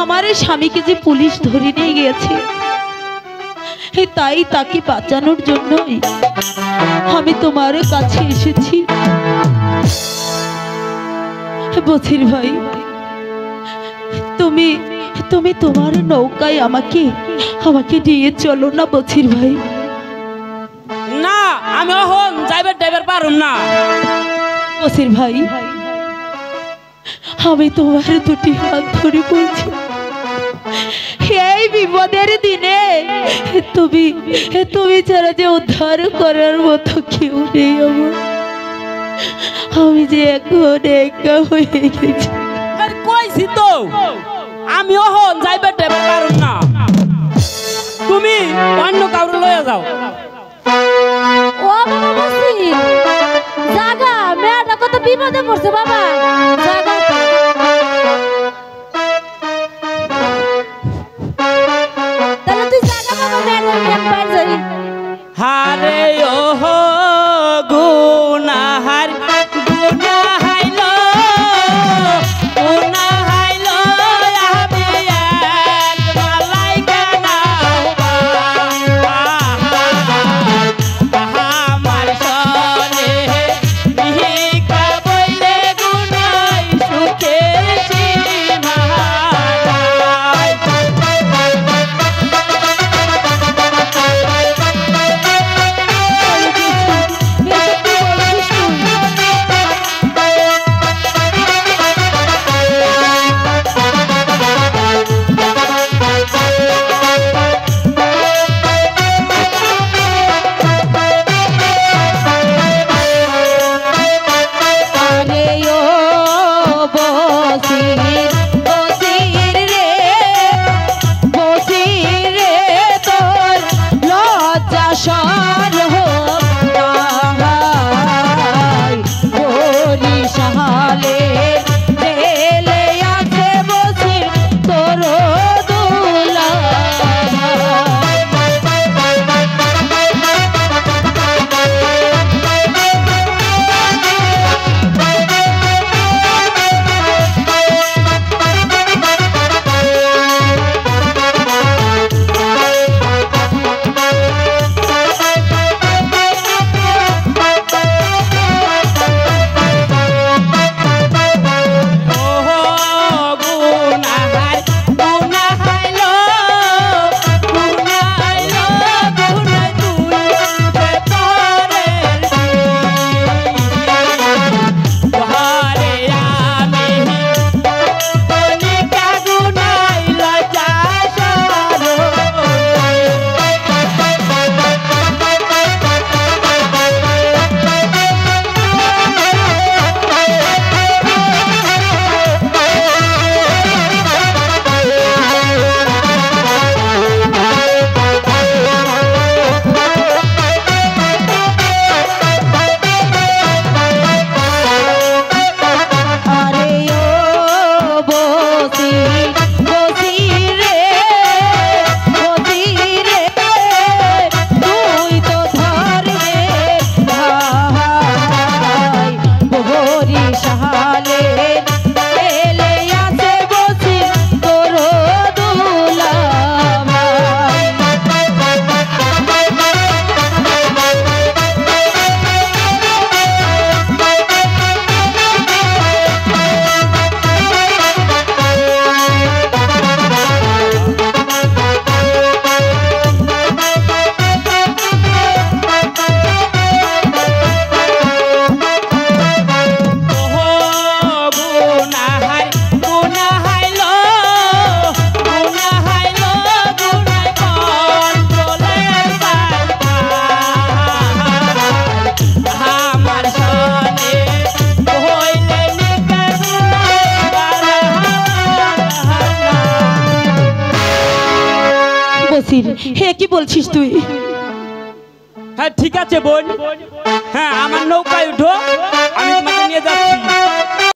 আমার স্বামীকে যে পুলিশ ধরে নিয়ে গেছে, তাই তাকে বাঁচানোর জন্যই আমি তোমার কাছে এসেছি। বছির ভাই, তুমি তুমি তোমার নৌকায় আমাকে নিয়ে চলো না বছির ভাই। না, আমি এখন ড্রাইভার পারুম না। বছির ভাই, আমি তোমার দুটি হাত ধরে বলছি, এই বিপদের দিনে তুমি ছাড়া যে উদ্ধার করার মতো কেউ নেই আমার। আমি যে এখন একা হয়ে গেছি। কইছি তো আমি এখন ড্রাইভার পারুম না, তুমি অন্য কাউরে লয়ে যাও। ও বাবা বসির, জাগা মেয়েটা কত বিপদে পড়ছে বাবা, জাগা। তাহলে তুই জাগা বাবা, মেয়েটা আমি বাইরে যাই। হারে ওহো গুনাহার গুনাহাইলো গুনাহাইলো আমি এক মালাইকা নাও আমার সনে ভিক্ষা বইলে গুনাই সুখের সীমা হে কি বলছিস তুই? হ্যাঁ ঠিক আছে বোন, হ্যাঁ আমার নৌকায় উঠো, আমি তোমাকে নিয়ে যাচ্ছি।